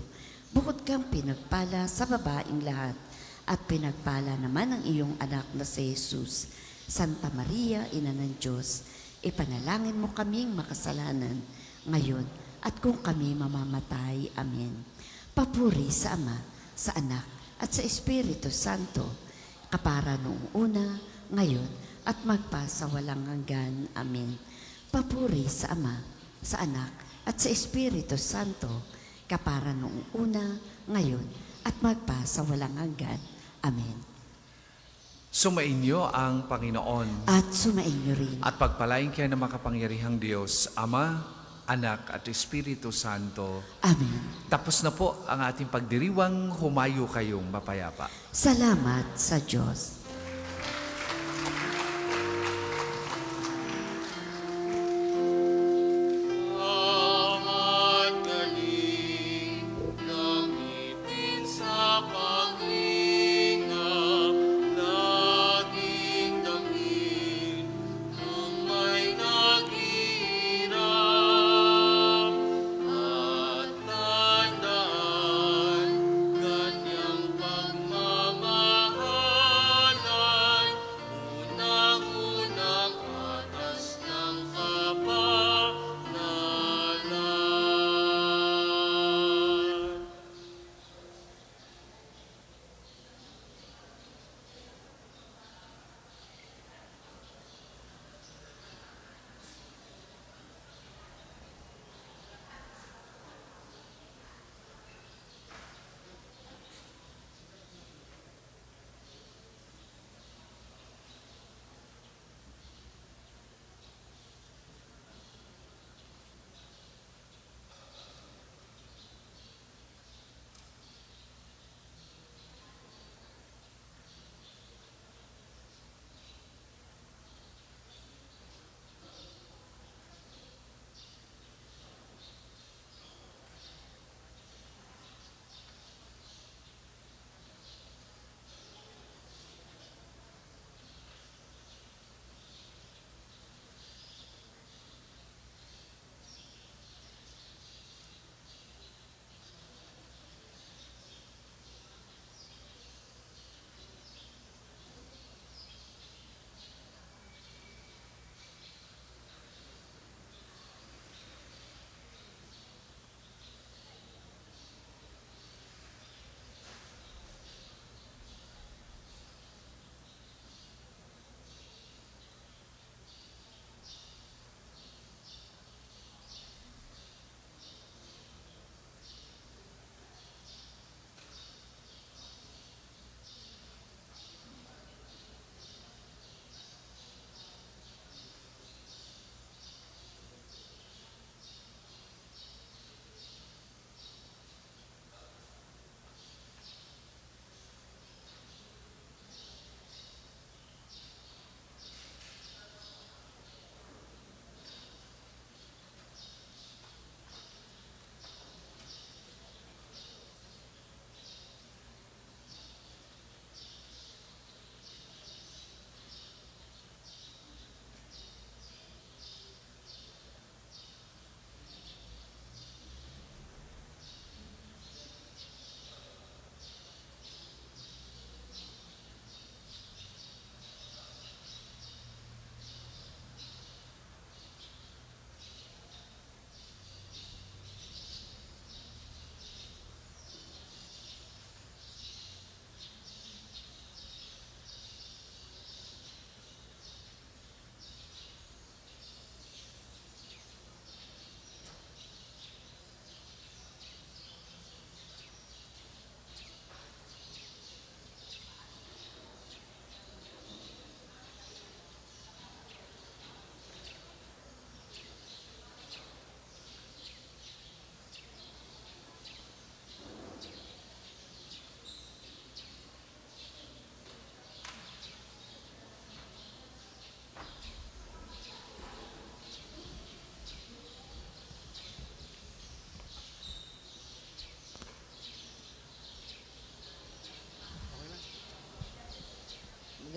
Bukod kang pinagpala sa babaing lahat, at pinagpala naman ang iyong anak na si Jesus. Santa Maria, Ina ng Diyos, ipanalangin mo kaming makasalanan, ngayon at kung kami mamamatay. Amen. Papuri sa Ama, sa Anak, at sa Espiritu Santo, kapara noong una, ngayon, at magpasawalang hanggan. Amen. Papuri sa Ama, sa Anak, at sa Espiritu Santo, kapara noong una, ngayon, at magpasawalang hanggan. Amen. Sumainyo ang Panginoon At sumainyo rin. at pagpalain kayo ng makapangyarihang Diyos, Ama, Anak at Espiritu Santo. Amen. Tapos na po ang ating pagdiriwang, humayo kayong mapayapa. Salamat sa Diyos. Amat galing, gamitin sa paglingap, laging damhin ang may naghihirap. At tandaan, ganyang pagmamahal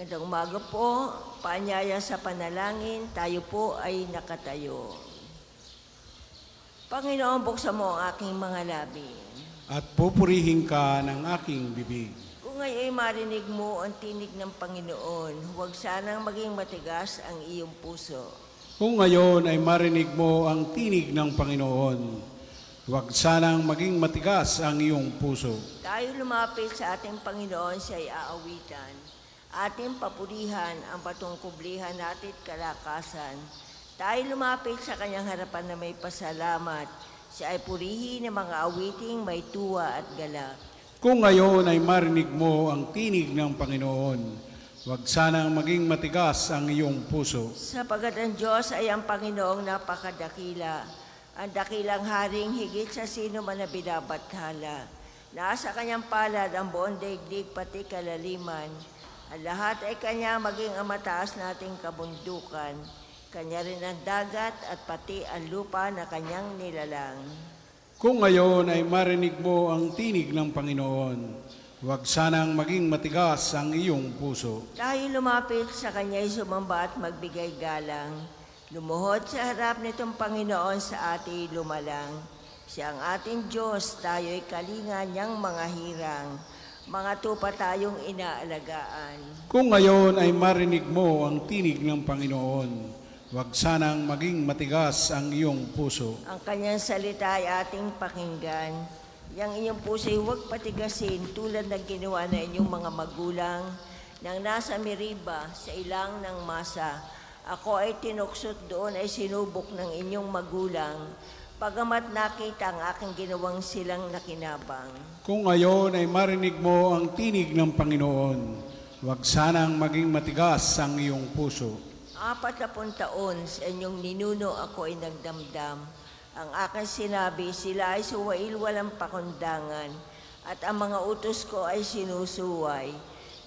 Magandang umaga po. Paanyaya sa panalangin, tayo po ay nakatayo. Panginoon, buksan mo ang aking mga labi. At pupurihin ka ng aking bibig. Kung ngayon ay marinig mo ang tinig ng Panginoon, huwag sanang maging matigas ang iyong puso. Kung ngayon ay marinig mo ang tinig ng Panginoon, huwag sanang maging matigas ang iyong puso. Tayo lumapit sa ating Panginoon, siya ay aawitan. Ating papurihan ang patungkublihan natin at kalakasan. Tayo lumapit sa kanyang harapan na may pasalamat. Siya ay purihin ng mga awiting may tuwa at galak. Kung ngayon ay marinig mo ang tinig ng Panginoon, huwag sanang maging matigas ang iyong puso. Sapagat ang Diyos ay ang Panginoong napakadakila, ang dakilang haring higit sa sino man na binabathala. Nasa kanyang palad ang buong daigdig pati kalaliman. Ang lahat ay kanya maging ang mataas nating kabundukan. Kanya rin ang dagat at pati ang lupa na kanyang nilalang. Kung ngayon ay marinig mo ang tinig ng Panginoon, huwag sanang maging matigas ang iyong puso. Tayo lumapit sa kanya'y sumamba at magbigay galang. Lumuhod sa harap nitong Panginoon sa ating lumalang. Siya ang ating Diyos, tayo'y kalinga niyang mga hirang. Mga tupa tayong inaalagaan. Kung ngayon ay marinig mo ang tinig ng Panginoon, huwag sanang maging matigas ang iyong puso. Ang kanyang salita ay ating pakinggan. Yang inyong puso'y huwag patigasin tulad ng ginawa na inyong mga magulang nang nasa Meriba sa ilang ng masa. Ako ay tinuksot doon ay sinubok ng inyong magulang. Pagamat nakita ang aking ginawang silang nakinabang. Kung ngayon ay marinig mo ang tinig ng Panginoon, huwag sanang maging matigas ang iyong puso. 40 taon sa inyong ninuno ako ay nagdamdam. Ang aking sinabi, sila ay suwail walang pakundangan, at ang mga utos ko ay sinusuway.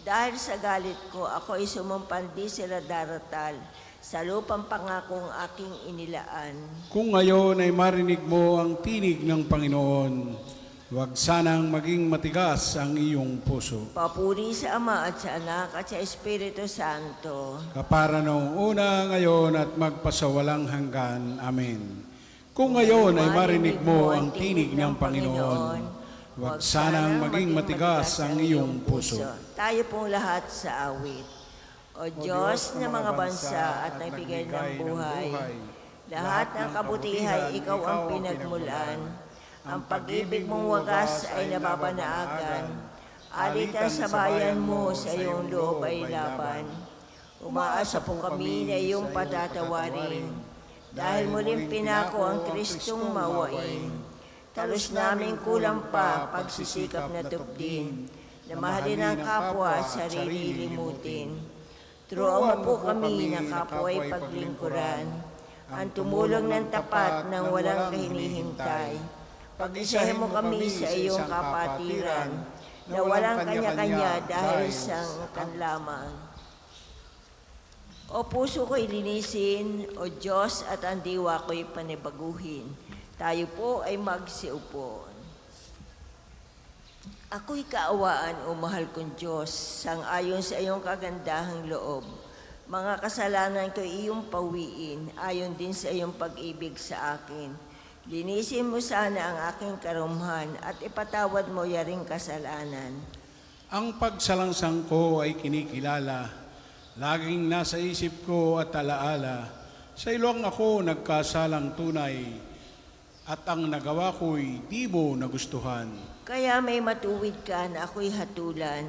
Dahil sa galit ko, ako ay sumumpan, di sila daratal, sa lupang pangakong aking inilaan. Kung ngayon ay marinig mo ang tinig ng Panginoon, huwag sanang maging matigas ang iyong puso. Papuri sa Ama at sa Anak at sa Espiritu Santo. Kapara noong una, ngayon at magpasawalang hanggan. Amen. Kung ngayon ay marinig mo ang tinig ng Panginoon, huwag sanang maging matigas ang iyong puso. Tayo pong lahat sa awit. O Diyos ng mga bansa at nagbigay ng buhay, lahat ng kabutihan ikaw ang pinagmulan. Ang pag-ibig mong wagas ay nababanaagan. Alitan sa bayan mo sa iyong loob ay laban. Umaasa po kami na iyong patatawarin. Dahil muling pinako ang Kristong mawain. Talos namin kulang pa pagsisikap na tupdin. Na mahalin ang kapwa at sarili limutin. Turuan mo po kami na kapwa'y paglingkuran. Ang tumulong ng tapat ng walang kahinihintay. Pag-isahin mo kami sa iyong kapatiran, na walang kanya-kanya dahil isang kan lamang. O puso ko'y linisin, O Diyos, at ang diwa ko'y panibaguhin. Tayo po ay magsiupo. Ako'y kaawaan, O mahal kong Diyos, sang-ayon sa iyong kagandahang loob. Mga kasalanan ko'y iyong pawiin, ayon din sa iyong pag-ibig sa akin. Linisin mo sana ang aking karumhan at ipatawad mo yaring kasalanan. Ang pagsalangsang ko ay kinikilala, laging nasa isip ko at alaala. Sa ilong ako nagkasalang tunay, at ang nagawa ko'y di mo nagustuhan. Kaya may matuwid ka na ako'y hatulan,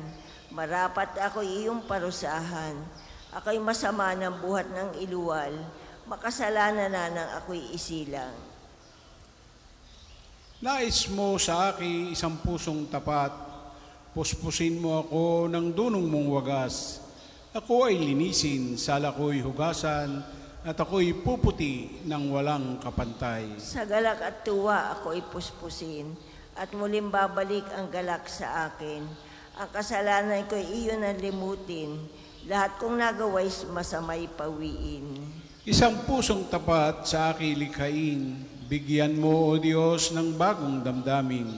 marapat ako'y iyong parusahan. Ako'y masama ng buhat ng iluwal, makasalanan na ng ako'y isilang. Nais mo sa akin isang pusong tapat, puspusin mo ako ng dunong mong wagas. Ako ay linisin, sala ko'y hugasan, at ako'y puputi ng walang kapantay. Sa galak at tuwa ako'y puspusin, at muling babalik ang galak sa akin. Ang kasalanan ko'y iyon ang limutin, lahat kong nagawa'y masamay pawiin. Isang pusong tapat sa aking likhain, bigyan mo, O Diyos, ng bagong damdamin.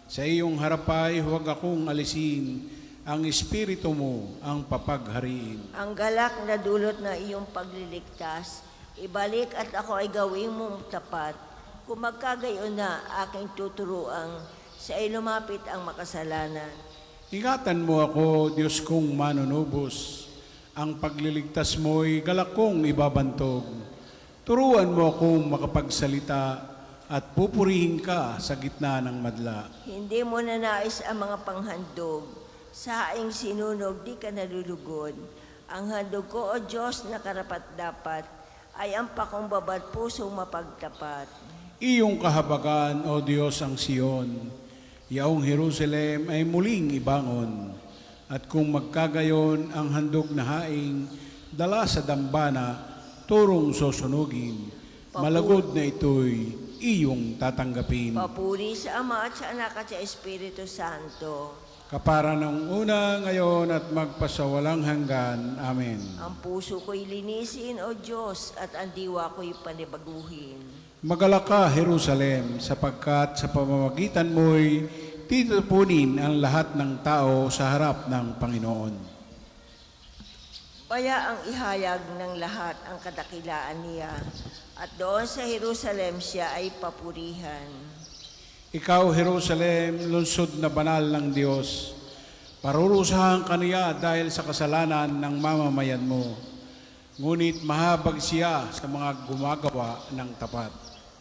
Sa iyong harapay huwag akong alisin, ang Espiritu mo ang papaghariin. Ang galak na dulot na iyong pagliligtas, ibalik at ako ay gawing mong tapat. Kung magkagayon na aking tuturuang sa iyo lumapit ang makasalanan. Ingatan mo ako, Diyos kong manunubos. Ang pagliligtas mo'y galak kong ibabantog. Turuan mo akong makapagsalita at pupurihin ka sa gitna ng madla. Hindi mo nanais ang mga panghandog. Sa haing sinunog, di ka nalulugod. Ang handog ko, O Diyos, na karapat-dapat, ay ang pakumbabad pusong mapagtapat. Iyong kahabagan, O Diyos, ang Siyon. Yaong Jerusalem ay muling ibangon. At kung magkagayon ang handog na haing, dala sa dambana, turong susunugin. Malagod na ito'y iyong tatanggapin. Papuri sa Ama at sa Anak at sa Espiritu Santo. Kapara ng una, ngayon at magpasawalang hanggan. Amen. Ang puso ko'y linisin, O Diyos, at ang diwa ko'y panibaguhin. Magalak ka, Jerusalem, sapagkat sa pamamagitan mo'y titupunin ang lahat ng tao sa harap ng Panginoon. Kaya ang ihayag ng lahat ang kadakilaan niya, at doon sa Jerusalem siya ay papurihan. Ikaw, Jerusalem, lungsod na banal ng Diyos, parurusahan ka niya dahil sa kasalanan ng mamamayan mo. Ngunit mahabag siya sa mga gumagawa ng tapat.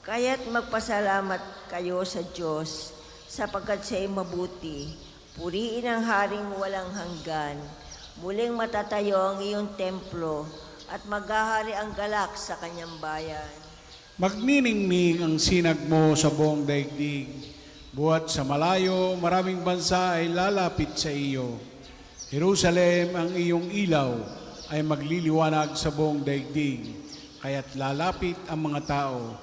Kaya't magpasalamat kayo sa Diyos, sapagkat siya'y mabuti. Puriin ang haring walang hanggan. Muling matatayo ang iyong templo, at maghahari ang galak sa kanyang bayan. Magniningning ang sinag mo sa buong daigdig. Buhat sa malayo, maraming bansa ay lalapit sa iyo. Jerusalem, ang iyong ilaw ay magliliwanag sa buong daigdig. Kaya't lalapit ang mga tao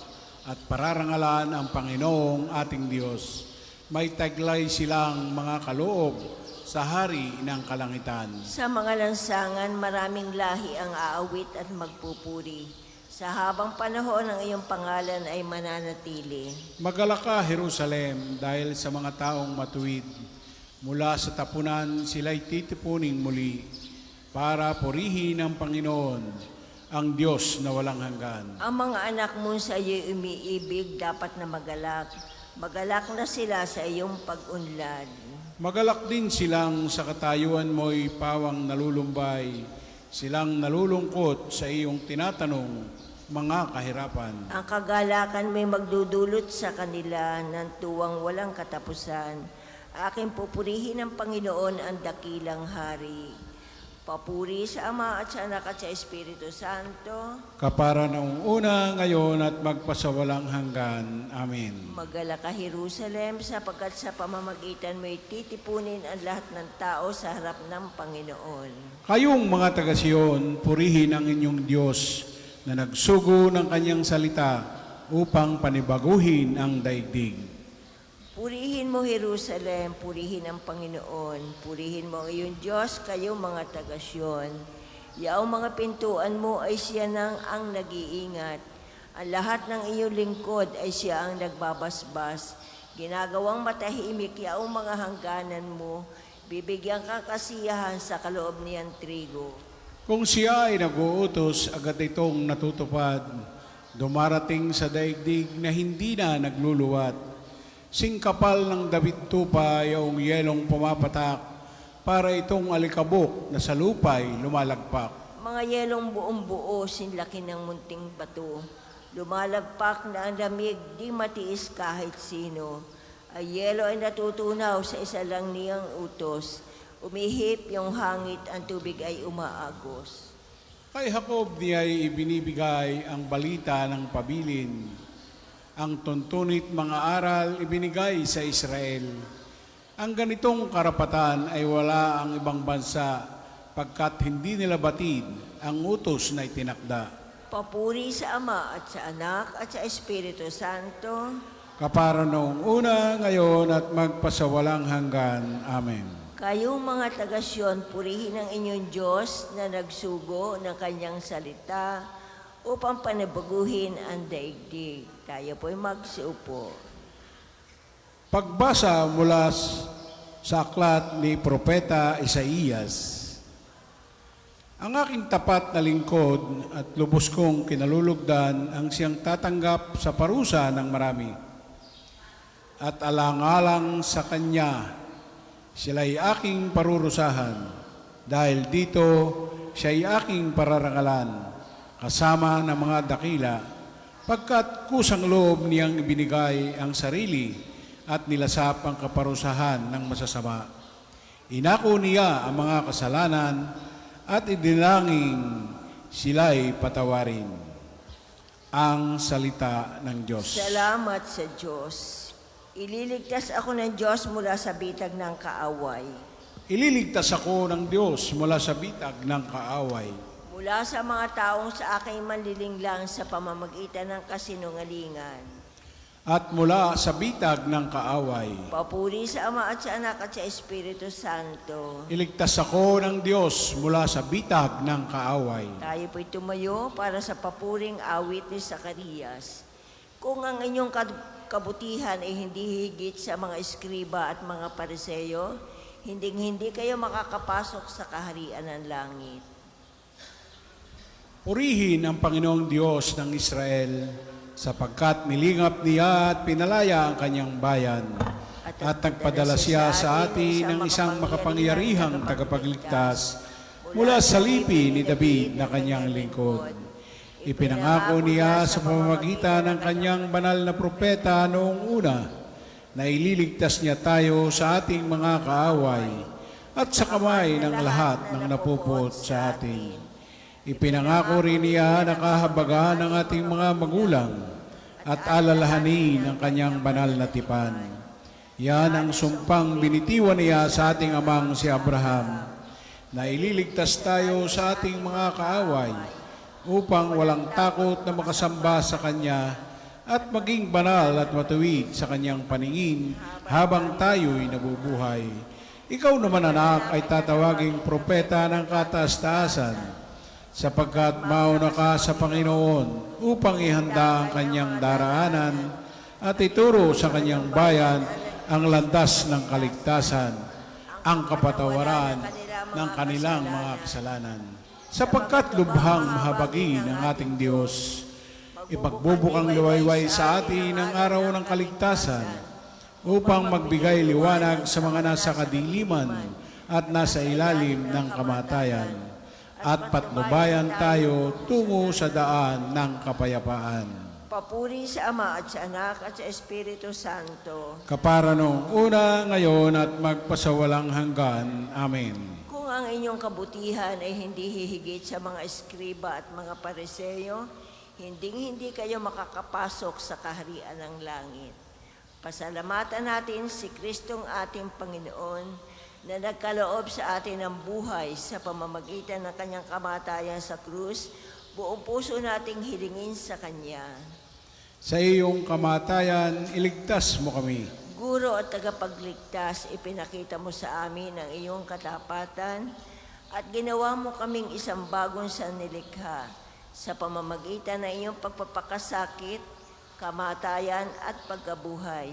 at pararangalan ang Panginoong ating Diyos. May taglay silang mga kaloob sa hari ng kalangitan. Sa mga lansangan, maraming lahi ang aawit at magpupuri. Sa habang panahon, ang iyong pangalan ay mananatili. Magalak ka, Jerusalem, dahil sa mga taong matuwid. Mula sa tapunan, sila'y titipunin muli para purihin ang Panginoon, ang Diyos na walang hanggan. Ang mga anak mo sa iyo umiibig, dapat na magalak. Magalak na sila sa iyong pag-unlad. Magalak din silang sa katayuan mo'y pawang nalulumbay. Silang nalulungkot sa iyong tinatanong, mga kahirapan. Ang kagalakan may magdudulot sa kanila ng tuwang walang katapusan. Aking pupurihin ng Panginoon ang dakilang hari. Papuri sa Ama at sa Anak at sa Espiritu Santo. Kapara ng una, ngayon at magpasawalang hanggan. Amen. Magalak ka, Jerusalem, sapagkat sa pamamagitan mo'y titipunin ang lahat ng tao sa harap ng Panginoon. Kayong mga taga-Siyon, purihin ang inyong Diyos na nagsugo ng kanyang salita upang panibaguhin ang daigdig. Purihin mo, Jerusalem, purihin ang Panginoon. Purihin mo ang iyong Diyos, kayong mga taga-Siyon. Yaong mga pintuan mo ay siya nang ang nag-iingat. Ang lahat ng iyong lingkod ay siya ang nagbabasbas. Ginagawang matahimik yaong mga hangganan mo. Bibigyan kang kasiyahan sa kaloob niyang trigo. Kung siya ay nag-uutos, agad itong natutupad. Dumarating sa daigdig na hindi na nagluluwat. Singkapal ng David tupa yung yelong pumapatak para itong alikabok na sa lupay lumalagpak. Mga yelong buong buo, sinlaki ng munting bato. Lumalagpak na ang lamig, di matiis kahit sino. Ang yelo ay natutunaw sa isa lang niyang utos. Umihip yung hangit, ang tubig ay umaagos. Kay Jacob niya ay ibinibigay ang balita ng pabilin. Ang tuntunit mga aral ibinigay sa Israel. Ang ganitong karapatan ay wala ang ibang bansa pagkat hindi nila batid ang utos na itinakda. Papuri sa Ama at sa Anak at sa Espiritu Santo. Kapara noong una, ngayon at magpasawalang hanggan. Amen. Kayong mga taga-Siyon, purihin ang inyong Diyos na nagsugo ng kanyang salita upang panibaguhin ang daigdig. Tayo po'y magsiupo. Pagbasa mula sa aklat ni Propeta Isaías. Ang aking tapat na lingkod at lubos kong kinalulugdan ang siyang tatanggap sa parusa ng marami. At alang-alang sa kanya, sila'y aking parurusahan. Dahil dito, siya'y aking pararangalan, kasama ng mga dakila, pagkat kusang loob niyang ibinigay ang sarili at nilasap ang kaparusahan ng masasama. Inako niya ang mga kasalanan at idinanging sila'y patawarin. Ang salita ng Diyos. Salamat sa Diyos. Ililigtas ako ng Diyos mula sa bitag ng kaaway. Ililigtas ako ng Diyos mula sa bitag ng kaaway. Mula sa mga taong sa aking manlilinglang sa pamamagitan ng kasinungalingan. At mula sa bitag ng kaaway. Papuri sa Ama at sa Anak at sa Espiritu Santo. Iligtas ako ng Diyos mula sa bitag ng kaaway. Tayo po'y tumayo para sa papuring awit ni Zacarias. Kung ang inyong kabutihan ay hindi higit sa mga eskriba at mga pariseyo, hindi kayo makakapasok sa kaharian ng langit. Purihin ang Panginoong Diyos ng Israel, sapagkat nilingap niya at pinalaya ang kanyang bayan, at nagpadala siya sa atin ng isang makapangyarihang tagapagligtas mula sa lipi ni David na kanyang lingkod. Ipinangako niya sa pamamagitan ng kanyang banal na propeta noong una na ililigtas niya tayo sa ating mga kaaway at sa kamay ng lahat ng napupot sa atin. Ipinangako rin niya na kahabagan ng ating mga magulang at alalahanin ang kanyang banal na tipan. Yan ang sumpang binitiwan niya sa ating amang si Abraham, na ililigtas tayo sa ating mga kaaway upang walang takot na makasamba sa Kanya at maging banal at matuwid sa Kanyang paningin habang tayo'y nabubuhay. Ikaw naman, anak, ay tatawaging propeta ng kataas-taasan, sapagkat mauna ka sa Panginoon upang ihanda ang Kanyang daraanan at ituro sa Kanyang bayan ang landas ng kaligtasan, ang kapatawaran ng kanilang mga kasalanan. Sapagkat lubhang mahabagi ng ating Diyos, ipagbubukang liwayway sa atin ang araw ng kaligtasan upang magbigay liwanag sa mga nasa kadiliman at nasa ilalim ng kamatayan, at patnubayan tayo tungo sa daan ng kapayapaan. Papuri sa Ama at sa Anak at sa Espiritu Santo. Kapara noong una, ngayon at magpasawalang hanggan. Amen. Kung ang inyong kabutihan ay hindi hihigit sa mga eskriba at mga pariseyo, hindi kayo makakapasok sa kaharian ng langit. Pasalamatan natin si Kristong ating Panginoon na nagkaloob sa atin ng buhay sa pamamagitan ng kanyang kamatayan sa krus. Buong puso nating hilingin sa Kanya. Sa iyong kamatayan, iligtas mo kami. Guro at tagapagligtas, ipinakita mo sa amin ang iyong katapatan at ginawa mo kaming isang bagong sanlilikha sa pamamagitan ng iyong pagpapakasakit, kamatayan at pagkabuhay.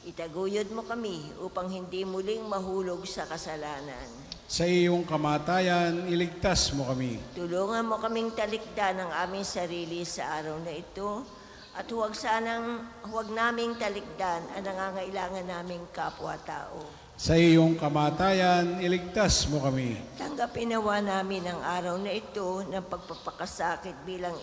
Itaguyod mo kami upang hindi muling mahulog sa kasalanan. Sa iyong kamatayan, iligtas mo kami. Tulungan mo kaming talikdan ang aming sarili sa araw na ito at huwag naming talikdan ang nangangailangan naming kapwa-tao. Sa iyong kamatayan, iligtas mo kami. Tanggapin nawa namin ang araw na ito ng pagpapakasakit bilang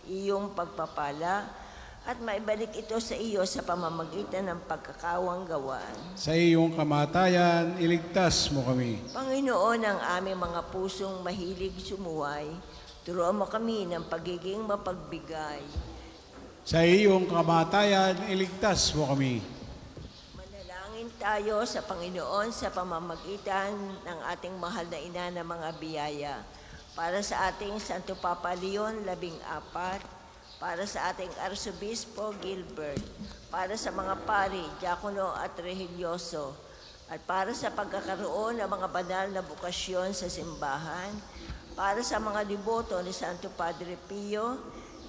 iyong pagpapala at maibalik ito sa iyo sa pamamagitan ng pagkakawanggawan. Sa iyong kamatayan, iligtas mo kami. Panginoon, ang aming mga pusong mahilig sumuway, turuan mo kami ng pagiging mapagbigay. Sa iyong kamatayan, iligtas mo kami. Manalangin tayo sa Panginoon sa pamamagitan ng ating mahal na ina ng mga biyaya. Para sa ating Santo Papa Leon 14, para sa ating Arsobispo Gilbert, para sa mga pari, diakono at religyoso, at para sa pagkakaroon ng mga banal na bukasyon sa simbahan, para sa mga deboto ni Santo Padre Pio,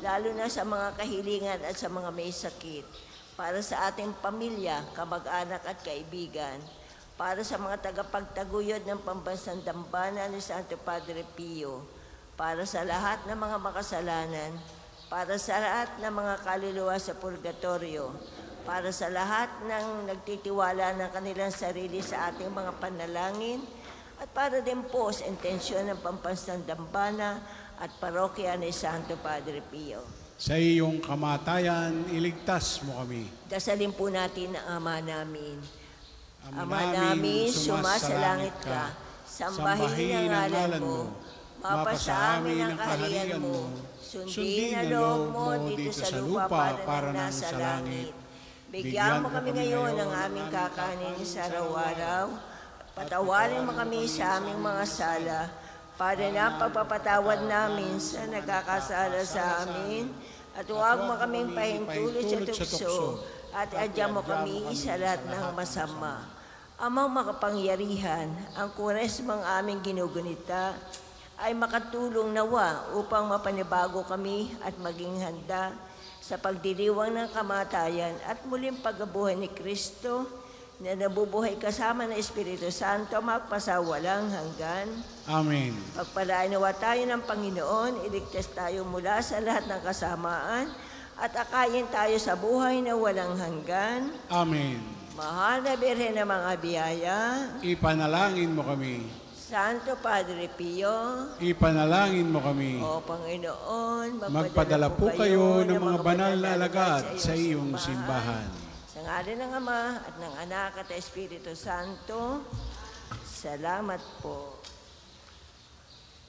lalo na sa mga kahilingan at sa mga may sakit, para sa ating pamilya, kamag-anak at kaibigan, para sa mga tagapagtaguyod ng pambansang dambana ni Santo Padre Pio, para sa lahat ng mga makasalanan, para sa lahat ng mga kaluluwa sa purgatorio, para sa lahat ng nagtitiwala ng kanilang sarili sa ating mga panalangin, at para din po sa intensyon ng pambansang dambana at parokya ni Santo Padre Pio. Sa iyong kamatayan, iligtas mo kami. Dasalin po natin ang Ama namin. Ama namin, sumasalangit ka, sambahin ang ngalan mo, mapasa amin ang kaharian mo, sundin ang loob mo dito sa lupa para nasa langit. Bigyan mo kami ngayon ng aming kakanin sa araw-araw, patawarin mo kami sa aming mga sala, para na pagpapatawad namin sa nagkakasala sa amin, at huwag mo kaming pahintulot sa tukso, at adya mo kami sa lahat ng masama. Amang makapangyarihan, ang Kwaresmang aming ginugunita ay makatulong nawa upang mapanibago kami at maging handa sa pagdiriwang ng kamatayan at muling pagkabuhay ni Kristo na nabubuhay kasama ng Espiritu Santo magpasawalang hanggan. Amen. Pagpalain nawa tayo ng Panginoon, iligtas tayo mula sa lahat ng kasamaan at akayin tayo sa buhay na walang hanggan. Amen. Mahal na Birhen ng mga biyaya, Ipanalangin mo kami. Santo Padre Pio, Ipanalangin mo kami. o Panginoon, Magpadala po kayo ng mga banal na alagad sa iyong simbahan. Sa ngalan ng Ama at ng Anak at Espiritu Santo, salamat po.